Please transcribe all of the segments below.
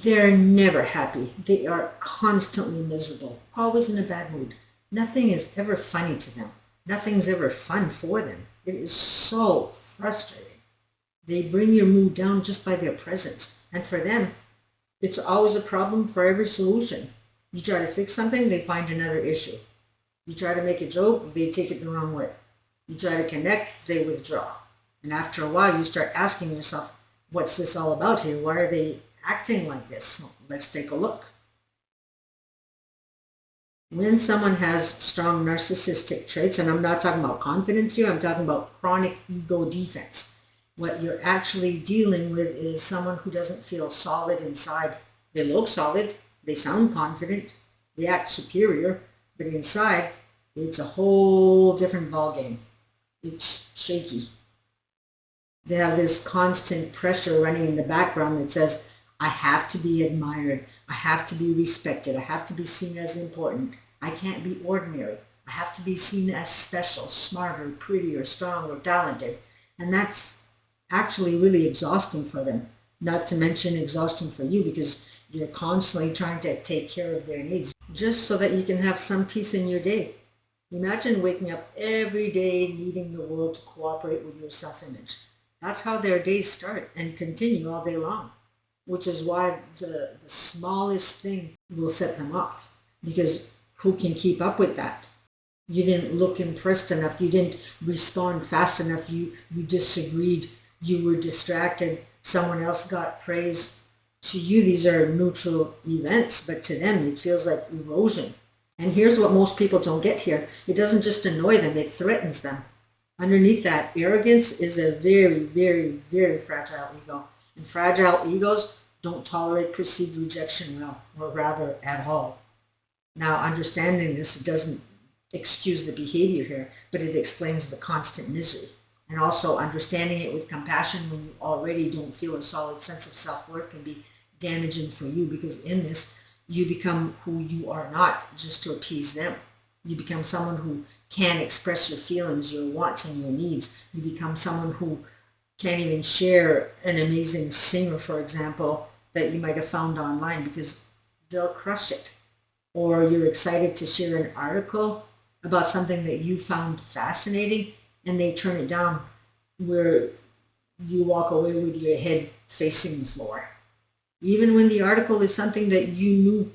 They're never happy. They are constantly miserable, always in a bad mood. Nothing is ever funny to them. Nothing's ever fun for them. It is so frustrating. They bring your mood down just by their presence. And for them, it's always a problem for every solution. You try to fix something, they find another issue. You try to make a joke, they take it the wrong way. You try to connect, they withdraw. And after a while, you start asking yourself, what's this all about here? Why are they acting like this? So let's take a look. When someone has strong narcissistic traits, and I'm not talking about confidence here, I'm talking about chronic ego defense. What you're actually dealing with is someone who doesn't feel solid inside. They look solid, they sound confident, they act superior, but inside, it's a whole different ballgame. It's shaky. They have this constant pressure running in the background that says, I have to be admired, I have to be respected, I have to be seen as important, I can't be ordinary, I have to be seen as special, smarter, prettier, strong, or talented. And that's actually really exhausting for them, not to mention exhausting for you because you're constantly trying to take care of their needs just so that you can have some peace in your day. Imagine waking up every day needing the world to cooperate with your self-image. That's how their days start and continue all day long, which is why the smallest thing will set them off, because who can keep up with that? You didn't look impressed enough, you didn't respond fast enough, you disagreed, you were distracted, someone else got praise. To you, these are neutral events, but to them, it feels like erosion. And here's what most people don't get here. It doesn't just annoy them, it threatens them. Underneath that, arrogance is a very, very, very fragile ego. And fragile egos don't tolerate perceived rejection well, or rather at all. Now, understanding this doesn't excuse the behavior here, but it explains the constant misery. And also understanding it with compassion when you already don't feel a solid sense of self-worth can be damaging for you, because in this, you become who you are not just to appease them. You become someone who can't express your feelings, your wants, and your needs. You become someone who can't even share an amazing singer, for example, that you might have found online because they'll crush it. Or you're excited to share an article about something that you found fascinating and they turn it down, where you walk away with your head facing the floor. Even when the article is something that you knew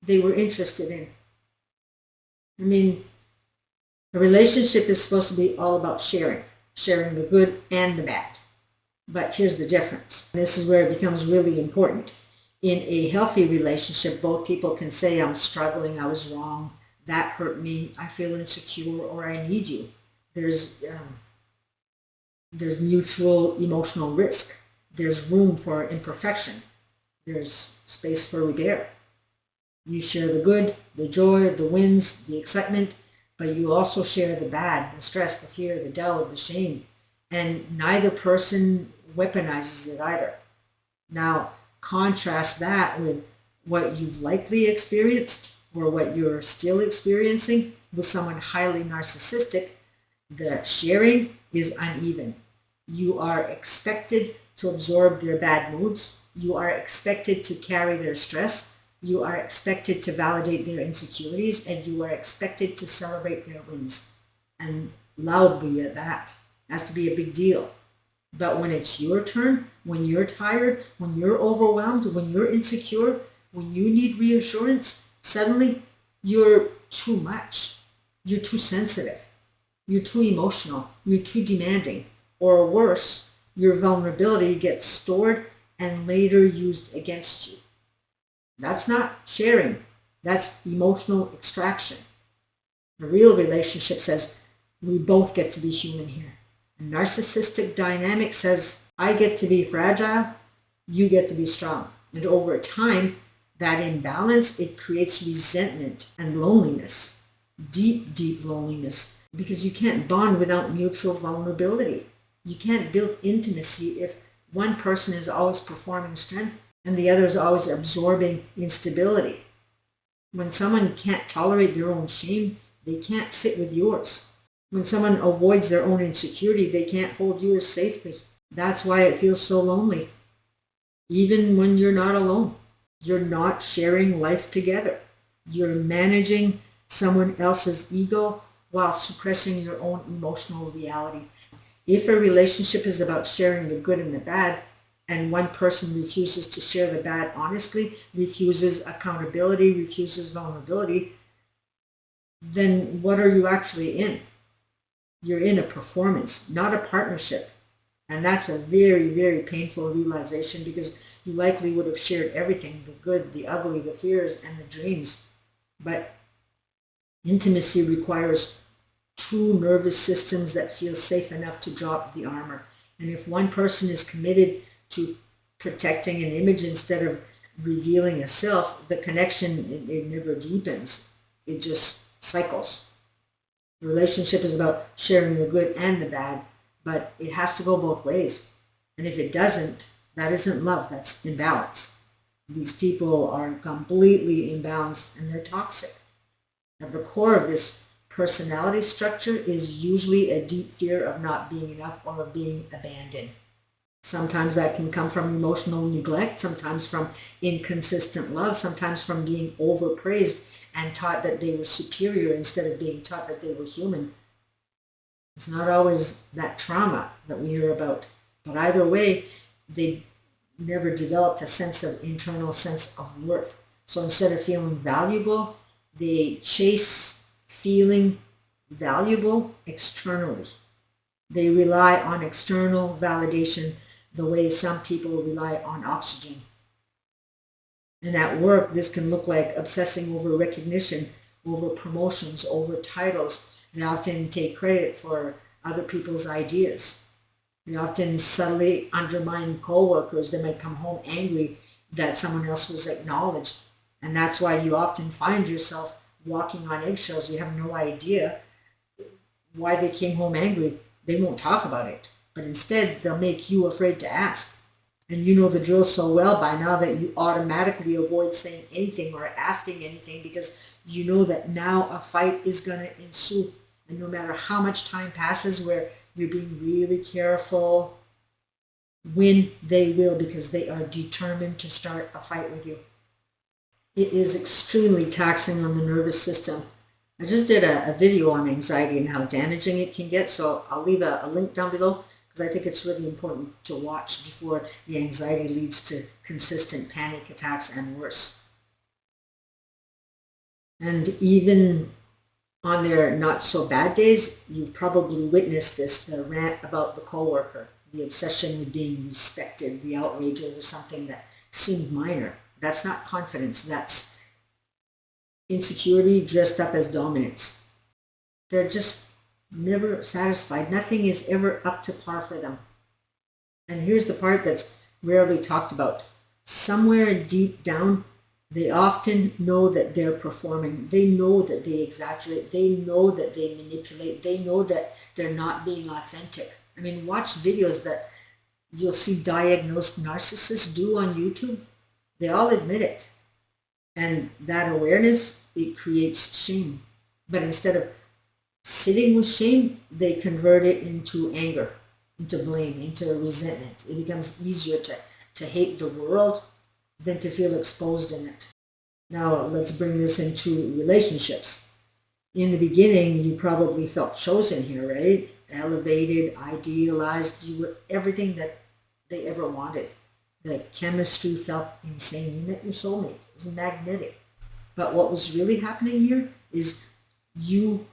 they were interested in. I mean, a relationship is supposed to be all about sharing the good and the bad. But here's the difference. This is where it becomes really important. In a healthy relationship, both people can say, I'm struggling, I was wrong, that hurt me, I feel insecure, or I need you. There's mutual emotional risk. There's room for imperfection. There's space for repair. You share the good, the joy, the wins, the excitement, but you also share the bad, the stress, the fear, the doubt, the shame. And neither person weaponizes it either. Now, contrast that with what you've likely experienced or what you're still experiencing with someone highly narcissistic. The sharing is uneven. You are expected to absorb their bad moods. You are expected to carry their stress. You are expected to validate their insecurities, and you are expected to celebrate their wins. And loudly at that. Has to be a big deal. But when it's your turn, when you're tired, when you're overwhelmed, when you're insecure, when you need reassurance, suddenly you're too much. You're too sensitive. You're too emotional. You're too demanding. Or worse, your vulnerability gets stored and later used against you. That's not sharing. That's emotional extraction. A real relationship says, we both get to be human here. A narcissistic dynamic says, I get to be fragile, you get to be strong. And over time, that imbalance, it creates resentment and loneliness. Deep, deep loneliness. Because you can't bond without mutual vulnerability. You can't build intimacy if one person is always performing strength and the other is always absorbing instability. When someone can't tolerate their own shame, they can't sit with yours. When someone avoids their own insecurity, they can't hold yours safely. That's why it feels so lonely. even when you're not alone. You're not sharing life together. You're managing someone else's ego while suppressing your own emotional reality. If a relationship is about sharing the good and the bad, and one person refuses to share the bad honestly, refuses accountability, refuses vulnerability, then what are you actually in? You're in a performance, not a partnership. And that's a very, very painful realization, because you likely would have shared everything, the good, the ugly, the fears, and the dreams. But intimacy requires true nervous systems that feel safe enough to drop the armor. And if one person is committed to protecting an image instead of revealing a self, the connection, it never deepens. It just cycles. The relationship is about sharing the good and the bad, but it has to go both ways. And if it doesn't, that isn't love, that's imbalance. These people are completely imbalanced and they're toxic. At the core of this personality structure is usually a deep fear of not being enough or of being abandoned. Sometimes that can come from emotional neglect, sometimes from inconsistent love, sometimes from being overpraised and taught that they were superior instead of being taught that they were human. It's not always that trauma that we hear about, but either way, they never developed a internal sense of worth. So instead of feeling valuable, they chase feeling valuable externally. They rely on external validation the way some people rely on oxygen. And at work, this can look like obsessing over recognition, over promotions, over titles. They often take credit for other people's ideas. They often subtly undermine coworkers. They might come home angry that someone else was acknowledged. And that's why you often find yourself walking on eggshells. You have no idea why they came home angry. They won't talk about it, but instead they'll make you afraid to ask. And you know the drill so well by now that you automatically avoid saying anything or asking anything, because you know that now a fight is going to ensue. And no matter how much time passes where you're being really careful, win they will, because they are determined to start a fight with you. It is extremely taxing on the nervous system. I just did a video on anxiety and how damaging it can get, so I'll leave a link down below, because I think it's really important to watch before the anxiety leads to consistent panic attacks and worse. And even on their not so bad days, you've probably witnessed this, the rant about the coworker, the obsession with being respected, the outrage over something that seemed minor. That's not confidence, that's insecurity dressed up as dominance. They're just never satisfied. Nothing is ever up to par for them. And here's the part that's rarely talked about. Somewhere deep down, they often know that they're performing. They know that they exaggerate. They know that they manipulate. They know that they're not being authentic. I mean, watch videos that you'll see diagnosed narcissists do on YouTube. They all admit it. And that awareness, it creates shame. But instead of sitting with shame, they convert it into anger, into blame, into resentment. It becomes easier to hate the world than to feel exposed in it. Now let's bring this into relationships. In the beginning, you probably felt chosen here, right? Elevated, idealized. You were everything that they ever wanted. The chemistry felt insane. You met your soulmate. It was magnetic. But what was really happening here is you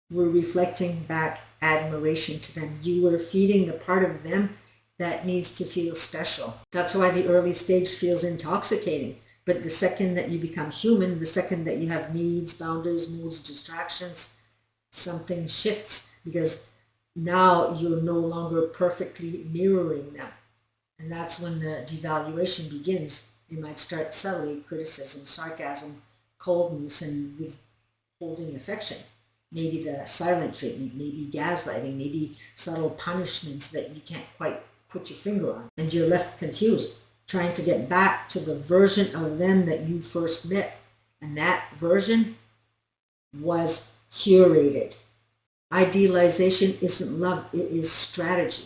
were reflecting back admiration to them. You were feeding the part of them that needs to feel special. That's why the early stage feels intoxicating. But the second that you become human, the second that you have needs, boundaries, moods, distractions, something shifts, because now you're no longer perfectly mirroring them. And that's when the devaluation begins. You might start subtly, criticism, sarcasm, coldness, and withholding affection. Maybe the silent treatment, maybe gaslighting, maybe subtle punishments that you can't quite put your finger on. And you're left confused, trying to get back to the version of them that you first met. And that version was curated. Idealization isn't love, it is strategy.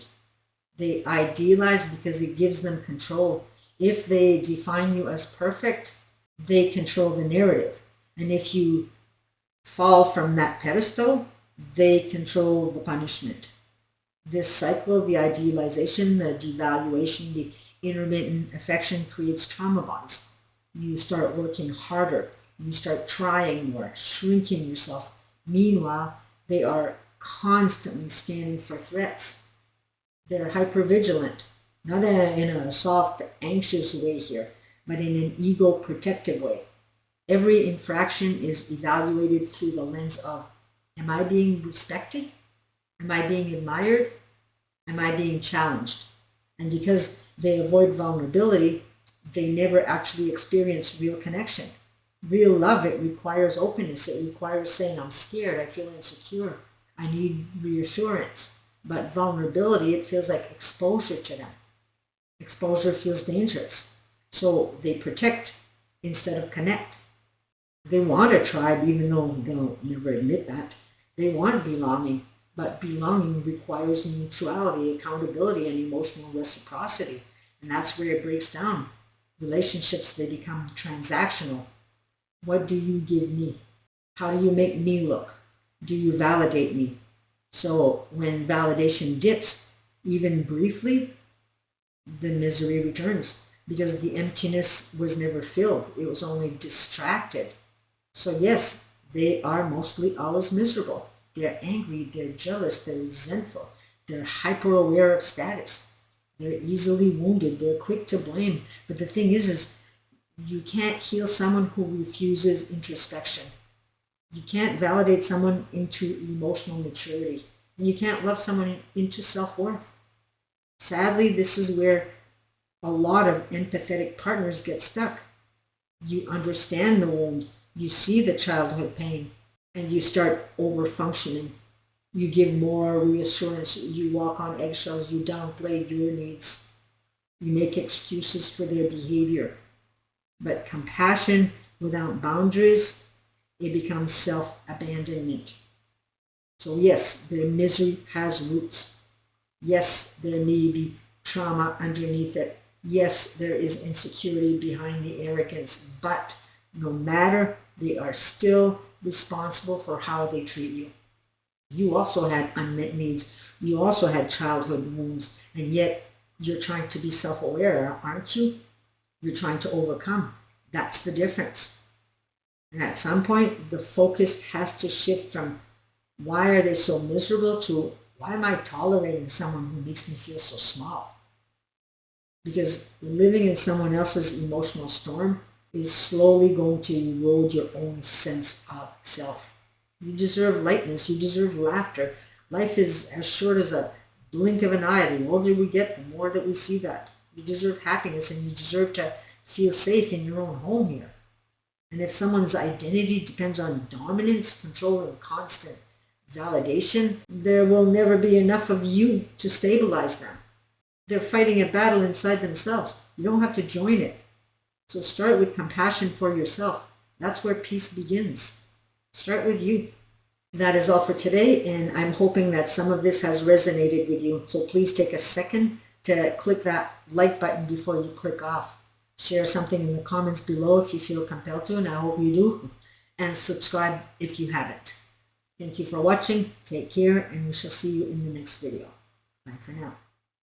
They idealize because it gives them control. If they define you as perfect, they control the narrative. And if you fall from that pedestal, they control the punishment. This cycle, the idealization, the devaluation, the intermittent affection creates trauma bonds. You start working harder. You start trying more, shrinking yourself. Meanwhile, they are constantly scanning for threats. They're hypervigilant, not in a soft, anxious way here, but in an ego-protective way. Every infraction is evaluated through the lens of, am I being respected? Am I being admired? Am I being challenged? And because they avoid vulnerability, they never actually experience real connection. Real love, it requires openness. It requires saying, I'm scared, I feel insecure, I need reassurance. But vulnerability, it feels like exposure to them. Exposure feels dangerous. So they protect instead of connect. They want a tribe, even though they'll never admit that. They want belonging, but belonging requires mutuality, accountability, and emotional reciprocity. And that's where it breaks down. Relationships, they become transactional. What do you give me? How do you make me look? Do you validate me? So when validation dips, even briefly, the misery returns because the emptiness was never filled. It was only distracted. So yes, they are mostly always miserable. They're angry, they're jealous, they're resentful, they're hyper-aware of status. They're easily wounded, they're quick to blame. But the thing is you can't heal someone who refuses introspection. You can't validate someone into emotional maturity. And you can't love someone into self-worth. Sadly, this is where a lot of empathetic partners get stuck. You understand the wound, you see the childhood pain, and you start over-functioning. You give more reassurance, you walk on eggshells, you downplay your needs. You make excuses for their behavior. But compassion without boundaries, it becomes self-abandonment. So yes, their misery has roots. Yes, there may be trauma underneath it. Yes, there is insecurity behind the arrogance, but no matter, they are still responsible for how they treat you. You also had unmet needs. You also had childhood wounds, and yet you're trying to be self-aware, aren't you? You're trying to overcome. That's the difference. And at some point, the focus has to shift from why are they so miserable to why am I tolerating someone who makes me feel so small? Because living in someone else's emotional storm is slowly going to erode your own sense of self. You deserve lightness. You deserve laughter. Life is as short as a blink of an eye. The older we get, the more that we see that. You deserve happiness, and you deserve to feel safe in your own home here. And if someone's identity depends on dominance, control, and constant validation, there will never be enough of you to stabilize them. They're fighting a battle inside themselves. You don't have to join it. So start with compassion for yourself. That's where peace begins. Start with you. That is all for today, and I'm hoping that some of this has resonated with you. So please take a second to click that like button before you click off. Share something in the comments below if you feel compelled to, and I hope you do. And subscribe if you haven't. Thank you for watching. Take care, and we shall see you in the next video. Bye for now.